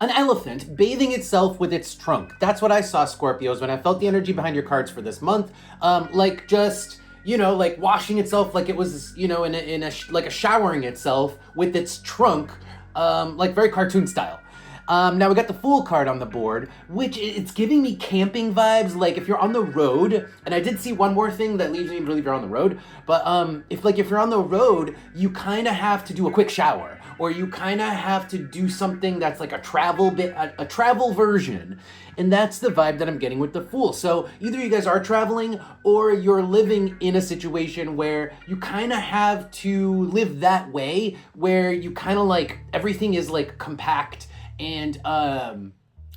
an elephant bathing itself with its trunk. That's what I saw, Scorpios, when I felt the energy behind your cards for this month. Like just, you know, like washing itself like it was, you know, like a showering itself with its trunk, like very cartoon style. Now we got the Fool card on the board, which it's giving me camping vibes, like if you're on the road, and I did see one more thing that leads me to believe you're on the road, but if you're on the road, you kind of have to do a quick shower, or you kind of have to do something that's like a travel version, and that's the vibe that I'm getting with the Fool. So either you guys are traveling, or you're living in a situation where you kind of have to live that way, where you kind of like, everything is like compact, and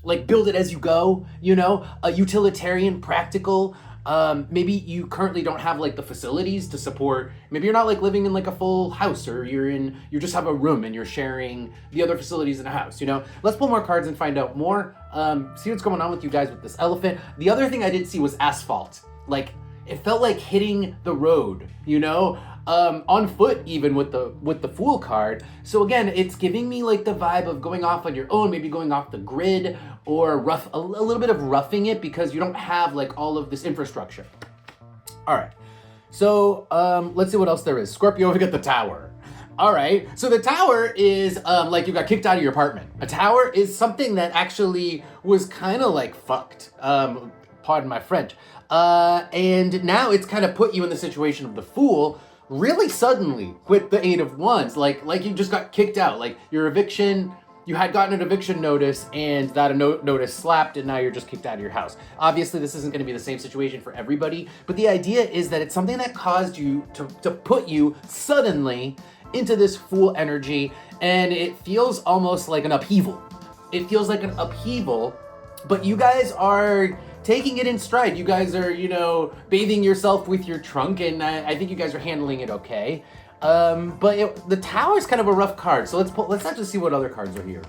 like build it as you go, you know, a utilitarian, practical. Maybe you currently don't have like the facilities to support, maybe you're not like living in like a full house, or you just have a room and you're sharing the other facilities in a house, you know. Let's pull more cards and find out more, see what's going on with you guys with this elephant. The other thing I did see was asphalt. Like, it felt like hitting the road, you know, on foot even with the Fool card. So again, it's giving me like the vibe of going off on your own, maybe going off the grid, or a little bit of roughing it because you don't have like all of this infrastructure. All right, so let's see what else there is. Scorpio, we got the Tower. All right, so the Tower is like you got kicked out of your apartment. A tower is something that actually was kind of like fucked, pardon my French. And now it's kind of put you in the situation of the Fool really suddenly with the Eight of Wands, like you just got kicked out, like your eviction, you had gotten an eviction notice and that notice slapped and now you're just kicked out of your house. Obviously this isn't going to be the same situation for everybody, but the idea is that it's something that caused you to put you suddenly into this Fool energy, and it feels almost like an upheaval. It feels like an upheaval, but you guys are taking it in stride. You guys are, you know, bathing yourself with your trunk, and I think you guys are handling it okay. But the Tower is kind of a rough card, so let's actually see what other cards are here.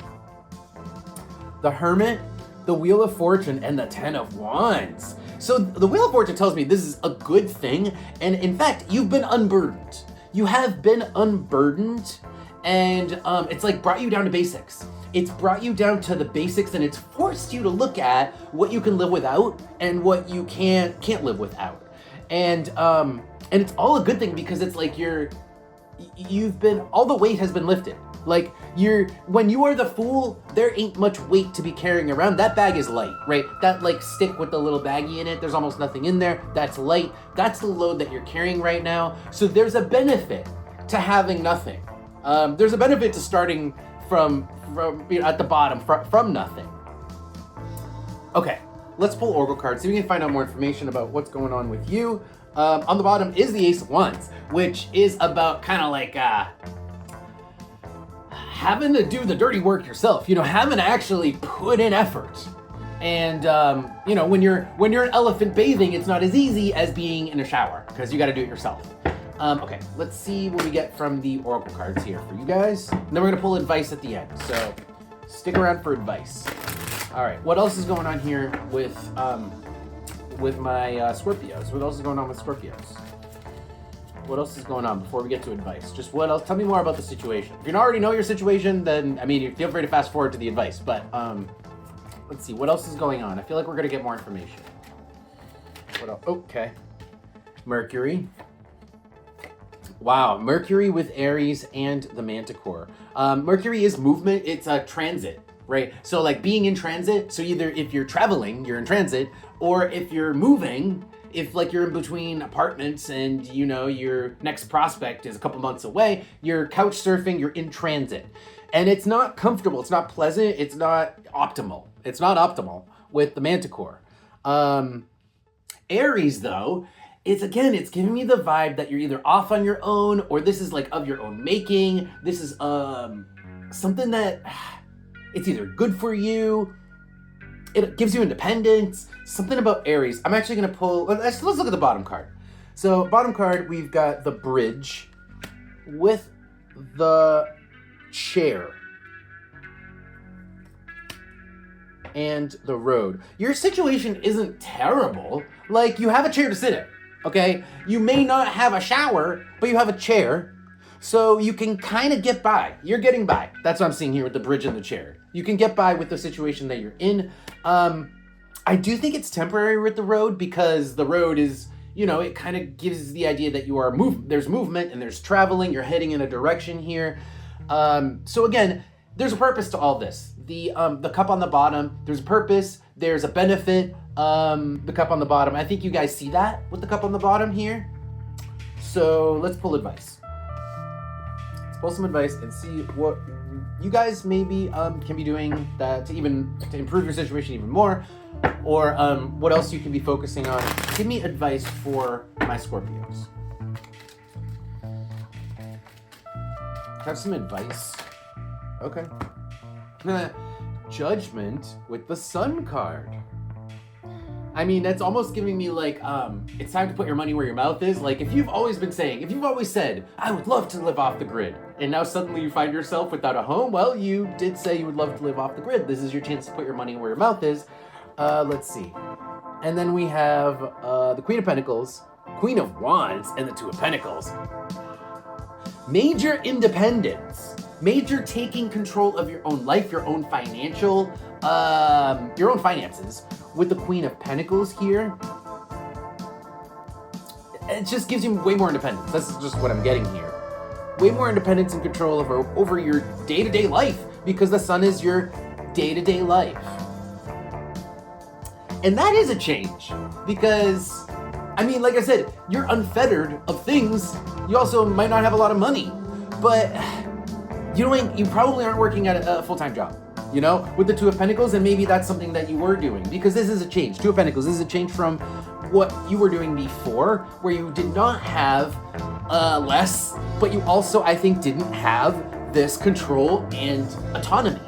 The Hermit, the Wheel of Fortune, and the Ten of Wands. So the Wheel of Fortune tells me this is a good thing, and in fact, you've been unburdened. You have been unburdened, and it's like brought you down to basics. It's brought you down to the basics, and it's forced you to look at what you can live without and what you can't live without. And it's all a good thing because it's like all the weight has been lifted. Like when you are the Fool, there ain't much weight to be carrying around. That bag is light, right? That like stick with the little baggie in it, there's almost nothing in there. That's light. That's the load that you're carrying right now. So there's a benefit to having nothing. There's a benefit to starting from you know, at the bottom, from nothing. Okay, let's pull Oracle cards so we can find out more information about what's going on with you. On the bottom is the Ace of Wands, which is about kind of like having to do the dirty work yourself, you know, having to actually put in effort. And you know, when you're an elephant bathing, it's not as easy as being in a shower because you got to do it yourself. Okay, let's see what we get from the Oracle cards here for you guys. And then we're gonna pull advice at the end, so stick around for advice. All right, what else is going on here with my Scorpios? What else is going on with Scorpios? What else is going on before we get to advice? Just what else? Tell me more about the situation. If you don't already know your situation, then I mean, feel free to fast forward to the advice. But let's see, what else is going on? I feel like we're gonna get more information. What else? Okay, Mercury. Wow, Mercury with Aries and the Manticore. Mercury is movement, it's a transit, right? So like being in transit, so either if you're traveling, you're in transit, or if you're moving, if like you're in between apartments and you know your next prospect is a couple months away, you're couch surfing, you're in transit. And it's not comfortable, it's not pleasant, it's not optimal. It's not optimal with the Manticore. Aries though, it's giving me the vibe that you're either off on your own or this is like of your own making. This is something that it's either good for you, it gives you independence, something about Aries. I'm actually gonna pull, let's look at the bottom card. So bottom card, we've got the Bridge with the Chair and the Road. Your situation isn't terrible. Like you have a chair to sit in. Okay, you may not have a shower, but you have a chair. So you can kind of get by. You're getting by. That's what I'm seeing here with the bridge and the chair. You can get by with the situation that you're in. I do think it's temporary with the road because the road is, you know, it kind of gives the idea that you are there's movement and there's traveling. You're heading in a direction here. So again, there's a purpose to all this. The cup on the bottom, there's a purpose. There's a benefit. The cup on the bottom. I think you guys see that with the cup on the bottom here. So let's pull advice. Let's pull some advice and see what you guys maybe can be doing to improve your situation even more, or what else you can be focusing on. Give me advice for my Scorpios. Have some advice. Okay. Judgment with the Sun card. I mean, that's almost giving me like, it's time to put your money where your mouth is. Like, if you've always said, I would love to live off the grid, and now suddenly you find yourself without a home, well, you did say you would love to live off the grid. This is your chance to put your money where your mouth is. Let's see. And then we have the Queen of Pentacles, Queen of Wands, and the Two of Pentacles. Major independence. Major taking control of your own life, your own financial, your own finances. With the Queen of Pentacles here, it just gives you way more independence. This is just what I'm getting here. Way more independence and control over your day-to-day life, because the Sun is your day-to-day life. And that is a change, because, I mean, like I said, you're unfettered of things. You also might not have a lot of money, but you probably aren't working at a full-time job. You know, with the Two of Pentacles, and maybe that's something that you were doing, because this is a change. Two of Pentacles, this is a change from what you were doing before, where you did not have less, but you also, I think, didn't have this control and autonomy.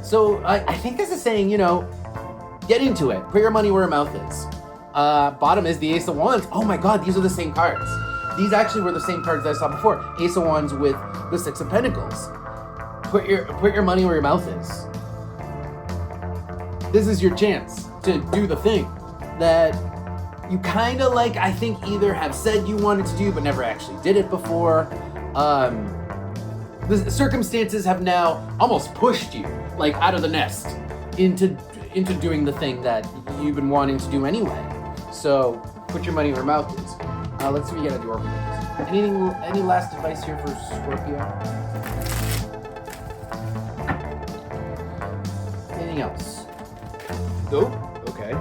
So I think this is saying, you know, get into it. Put your money where your mouth is. Bottom is the Ace of Wands. Oh my God, these are the same cards. These actually were the same cards that I saw before. Ace of Wands with the Six of Pentacles. Put your money where your mouth is. This is your chance to do the thing that you kind of like, I think, either have said you wanted to do but never actually did it before. The circumstances have now almost pushed you like out of the nest into doing the thing that you've been wanting to do anyway. So put your money where your mouth is. Let's see what we got to do. Any last advice here for Scorpio? Anything else? Nope. Okay.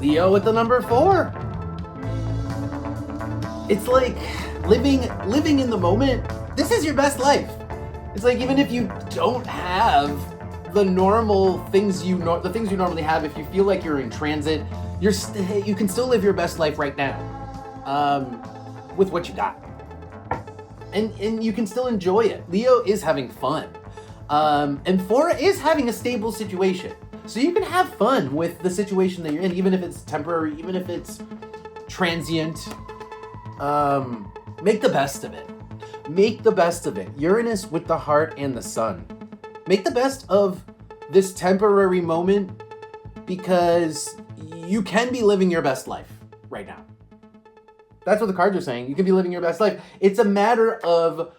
Leo with the number 4. It's like living in the moment. This is your best life. It's like, even if you don't have the normal things the things you normally have, if you feel like you're in transit, you can still live your best life right now, with what you got, and you can still enjoy it. Leo is having fun, and 4 is having a stable situation, so you can have fun with the situation that you're in, even if it's temporary, even if it's transient. Make the best of it. Make the best of it. Uranus with the heart and the sun. Make the best of this temporary moment, because you can be living your best life right now. That's what the cards are saying. You can be living your best life. It's a matter of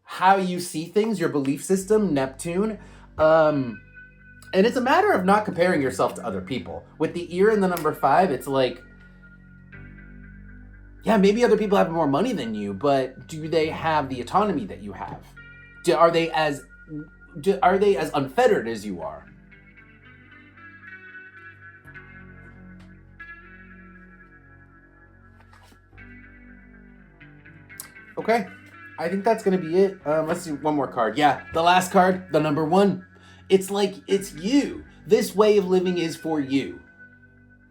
how you see things, your belief system, Neptune. And it's a matter of not comparing yourself to other people. With the ear and the number 5, it's like, yeah, maybe other people have more money than you, but do they have the autonomy that you have? Are they as unfettered as you are? Okay, I think that's gonna be it. Let's do one more card. Yeah, the last card, the number 1. It's like, it's you. This way of living is for you.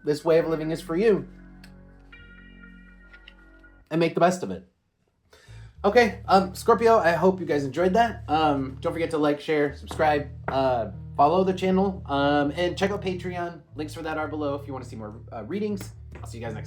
This way of living is for you. And make the best of it. Okay, Scorpio, I hope you guys enjoyed that. Don't forget to like, share, subscribe, follow the channel, and check out Patreon. Links for that are below if you want to see more readings. I'll see you guys next time.